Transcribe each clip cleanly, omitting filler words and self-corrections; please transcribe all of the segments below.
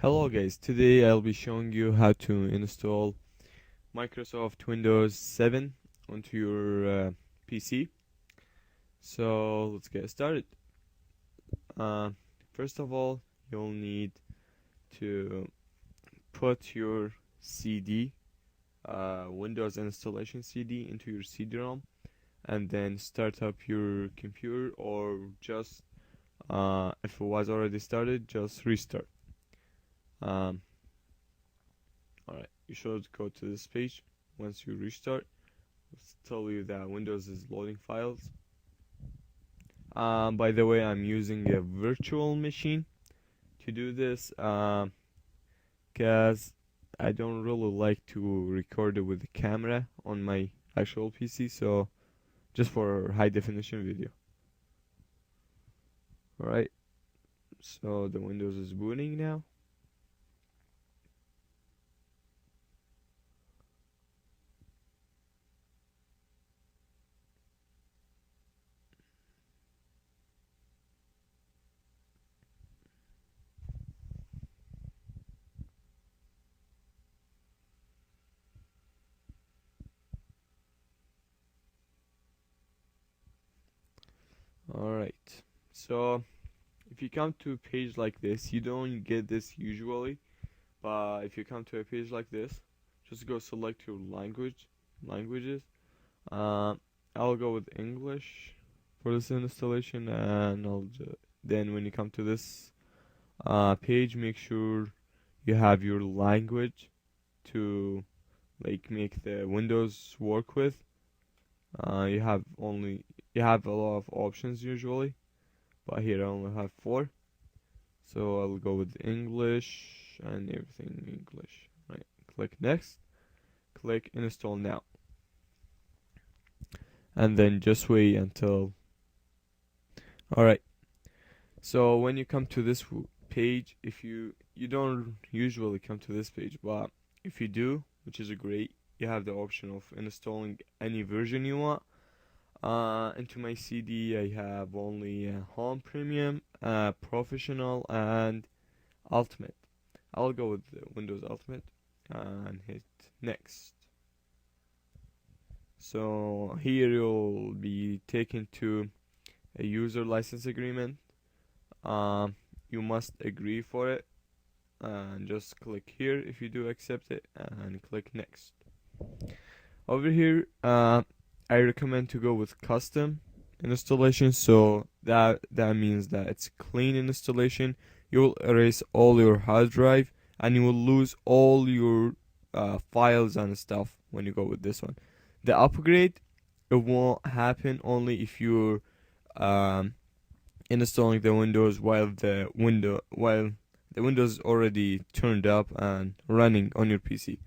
Hello guys, today I'll be showing you how to install Microsoft Windows 7 onto your PC. So let's get started. Uh, First of all, you'll need to put your CD, Windows installation CD into your CD-ROM and then start up your computer, or just if it was already started, just restart. Um, Alright, you should go to this page. Once you restart, it's tell you that Windows is loading files. By the way, I'm using a virtual machine to do this because I don't really like to record it with the camera on my actual PC, so just for high definition video. Alright, so the Windows is booting now. Alright, so if you come to a page like this, you don't get this usually, but if you come to a page like this, just go select your languages. Uh, I'll go with English for this installation, and then when you come to this page, make sure you have your language to make the Windows work with. You have a lot of options usually, but here I only have 4. So I'll go with English and everything English. Right. Click next. Click install now. And then just wait until. Alright. So when you come to this page, if you don't usually come to this page, but if you do, which is great, you have the option of installing any version you want. Into my CD, I have only Home Premium, Professional, and Ultimate. I'll go with Windows Ultimate and hit next. So here you'll be taken to a user license agreement. You must agree for it, and just click here if you do accept it, and click next. Over here, I recommend to go with custom installation, so that means that it's clean installation. You will erase all your hard drive, and you will lose all your files and stuff when you go with this one. The upgrade, it won't happen only if you're installing the Windows while the Windows is already turned up and running on your PC.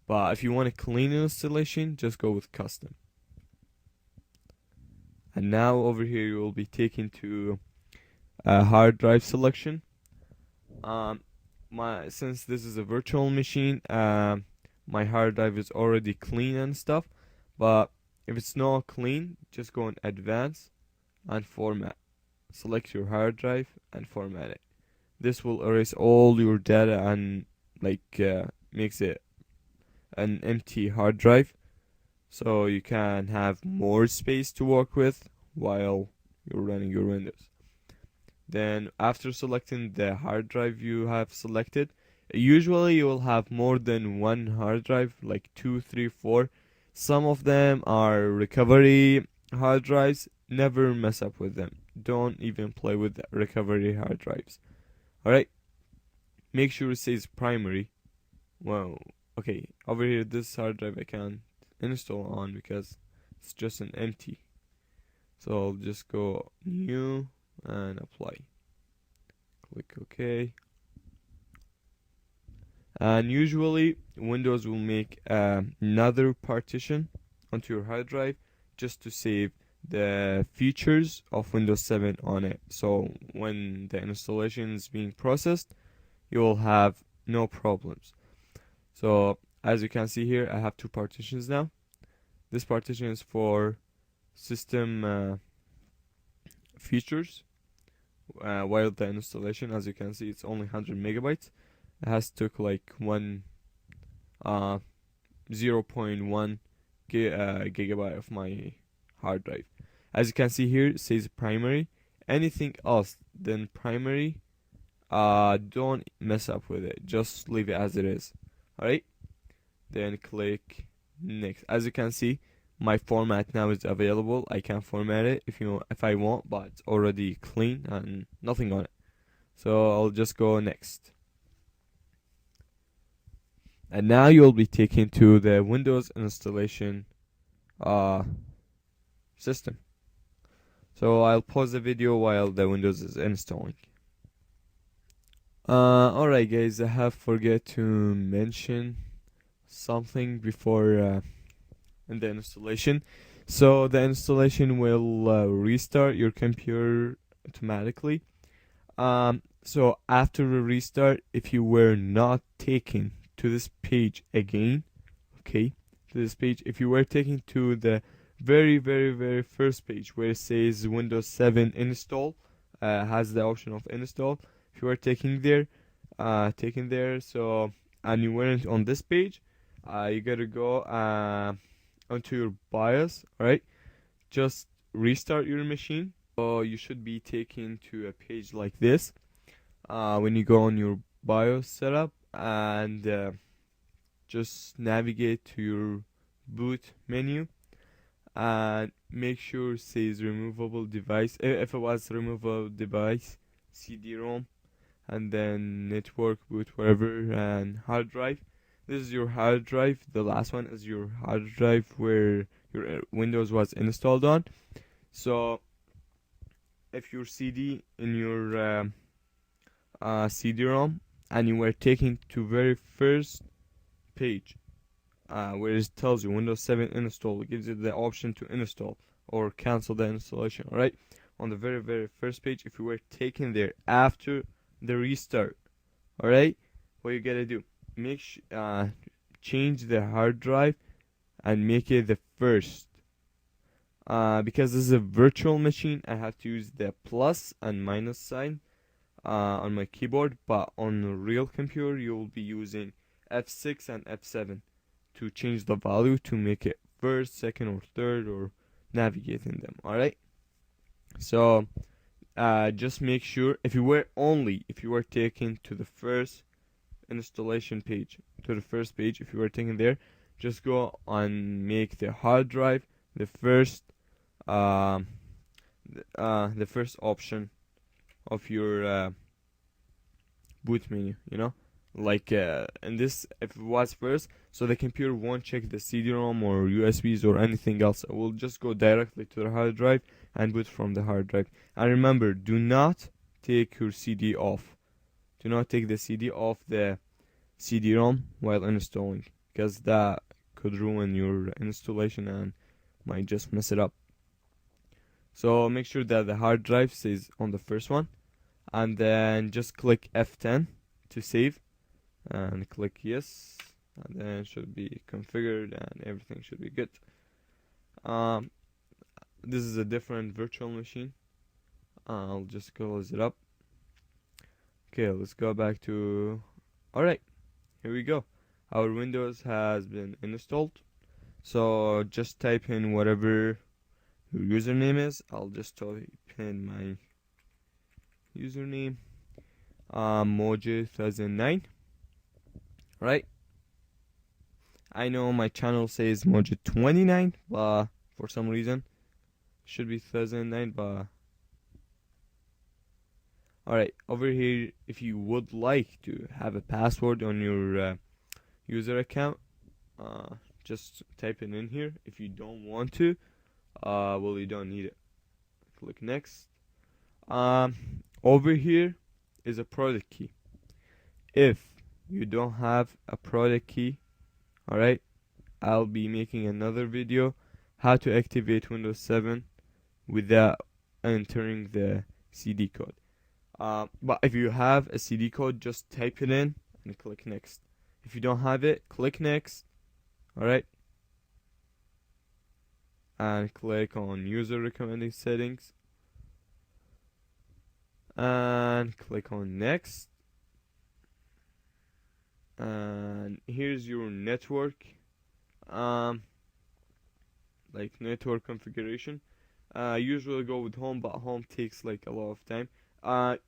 But if you want a clean installation, just go with custom. And now over here you will be taken to a hard drive selection. Since this is a virtual machine, my hard drive is already clean and stuff. But if it's not clean, just go in advanced and format. Select your hard drive and format it. This will erase all your data and makes it an empty hard drive, so you can have more space to work with while you're running your Windows. Then after selecting the hard drive you have selected, usually you will have more than one hard drive, like 2, 3, 4. Some of them are recovery hard drives. Never mess up with them. Don't even play with recovery hard drives. Alright, make sure it says primary. Well, okay, over here this hard drive I can't install on because it's just an empty. So I'll just go new and apply. Click OK. And usually Windows will make another partition onto your hard drive just to save the features of Windows 7 on it. So when the installation is being processed, you will have no problems. So as you can see here, I have 2 partitions now. This partition is for system features, while the installation, as you can see, it's only 100 megabytes. It has took like 0.1 gigabyte of my hard drive. As you can see here, it says primary. Anything else than primary, don't mess up with it. Just leave it as it is. Alright? Then click next. As you can see, my format now is available. I can format it if I want, but it's already clean and nothing on it. So I'll just go next. And now you'll be taken to the Windows installation system. So I'll pause the video while the Windows is installing. Alright guys, I have forget to mention something before in the installation. So the installation will restart your computer automatically. So after a restart, if you were not taken to this page again, okay, to this page, if you were taken to the very first page where it says Windows 7 install, has the option of install. If you were taken there, so and you weren't on this page, you gotta go onto your BIOS. Alright, just restart your machine. So you should be taken to a page like this. When you go on your BIOS setup and just navigate to your boot menu and make sure it says removable device. If it was removable device, CD-ROM, and then network boot, whatever, and hard drive. This is your hard drive. The last one is your hard drive where your Windows was installed on. So if your CD in your CD-ROM and you were taken to very first page where it tells you Windows 7 install, it gives you the option to install or cancel the installation. Alright, on the very first page, if you were taken there after the restart, alright, what you gotta do, change the hard drive and make it the first. Because this is a virtual machine, I have to use the plus and minus sign on my keyboard, but on a real computer you will be using F6 and F7 to change the value to make it first, second, or third, or navigating them. Alright, so just make sure if you were taken to the first installation page, to the first page, if you were taken there, just go and make the hard drive the first the first option of your boot menu, like in this, if it was first, so the computer won't check the CD-ROM or USBs or anything else. It will just go directly to the hard drive and boot from the hard drive. And remember, do not take your CD off. Do not take the CD off the CD-ROM while installing, because that could ruin your installation and might just mess it up. So make sure that the hard drive stays on the first one, and then just click F10 to save and click yes, and then it should be configured and everything should be good. This is a different virtual machine. I'll just close it up. Okay, let's go back to, alright, here we go. Our Windows has been installed. So just type in whatever your username is. I'll just type in my username, Mojo 2009. Right? I know my channel says Mojo 29, but for some reason it should be 2009. But alright, over here, if you would like to have a password on your user account, just type it in here. If you don't want to, well, you don't need it. Click next. Over here is a product key. If you don't have a product key, alright, I'll be making another video how to activate Windows 7 without entering the CD code. But if you have a CD code, just type it in and click next. If you don't have it, click next. Alright, and click on user recommended settings and click on next. and here's your network, um like network configuration. Usually go with home, but home takes like a lot of time.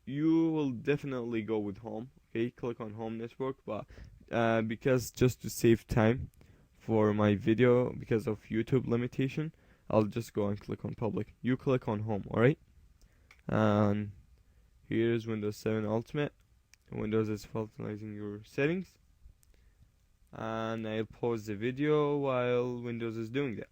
You will definitely go with home. Okay, click on home network, but because just to save time for my video because of YouTube limitation, I'll just go and click on public. You click on home, alright? And here's Windows 7 Ultimate. Windows is finalizing your settings. And I'll pause the video while Windows is doing that.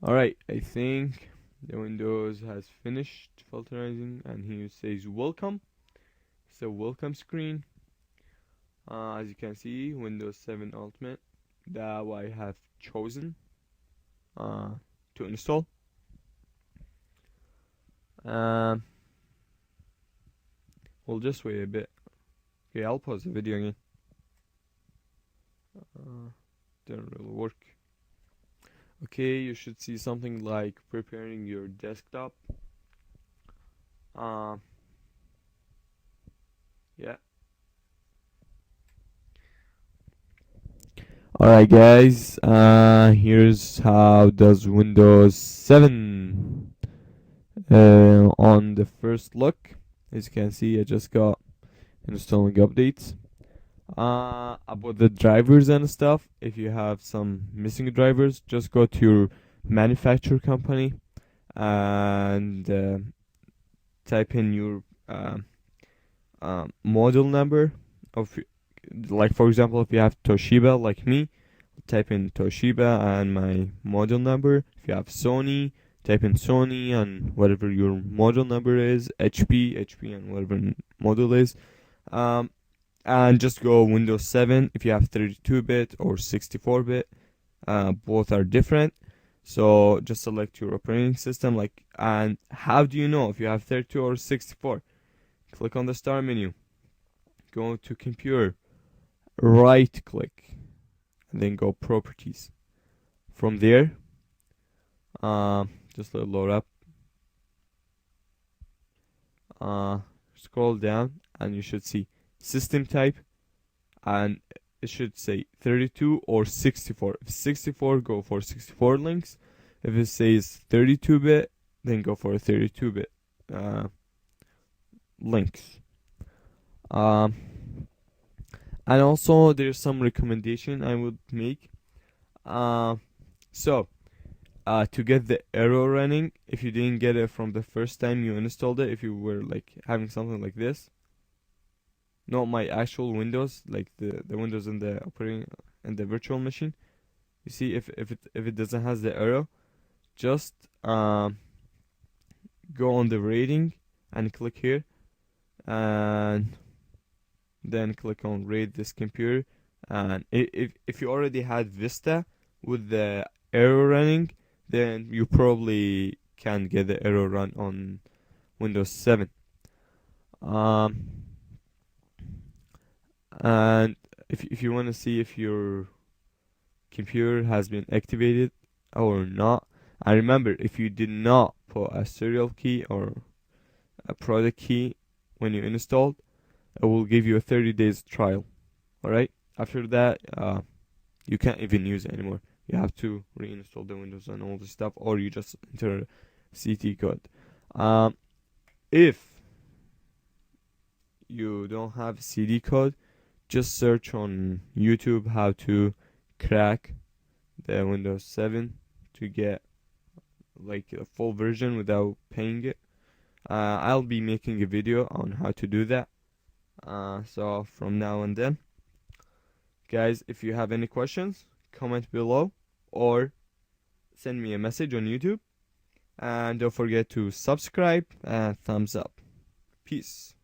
Alright, I think the Windows has finished filterizing, and here it says welcome. It's a welcome screen. As you can see, Windows 7 Ultimate that I have chosen to install. We'll just wait a bit. Okay, I'll pause the video again. Didn't really work. Okay, you should see something like preparing your desktop. Yeah. Alright guys, here's how does Windows 7 on the first look. As you can see, I just got installing updates. About the drivers and stuff, if you have some missing drivers, just go to your manufacturer company and type in your model number of, like for example, if you have Toshiba like me, type in Toshiba and my model number. If you have Sony, type in Sony and whatever your model number is, HP and whatever model is. And just go Windows 7 if you have 32-bit or 64-bit. Both are different. So just select your operating system. And how do you know if you have 32 or 64? Click on the start menu. Go to computer. Right click. And then go properties. From there, just let it load up. Scroll down and you should see system type, and it should say 32 or 64. If 64, go for 64 links. If it says 32-bit, then go for 32-bit links. And also there's some recommendation I would make. So to get the arrow running, if you didn't get it from the first time you installed it, if you were like having something like this, not my actual Windows, like the Windows in the operating and the virtual machine. You see, if it doesn't has the arrow, just go on the rating and click here, and then click on rate this computer. And if you already had Vista with the arrow running, then you probably can get the arrow run on Windows 7. And if you want to see if your computer has been activated or not, and remember, if you did not put a serial key or a product key when you installed, it will give you a 30 days trial. Alright, after that you can't even use it anymore. You have to reinstall the Windows and all this stuff, or you just enter a CT code. If you don't have CD code, just search on YouTube how to crack the Windows 7 to get like a full version without paying it. I'll be making a video on how to do that. So from now and then, guys, if you have any questions, comment below or send me a message on YouTube. And don't forget to subscribe and thumbs up. Peace.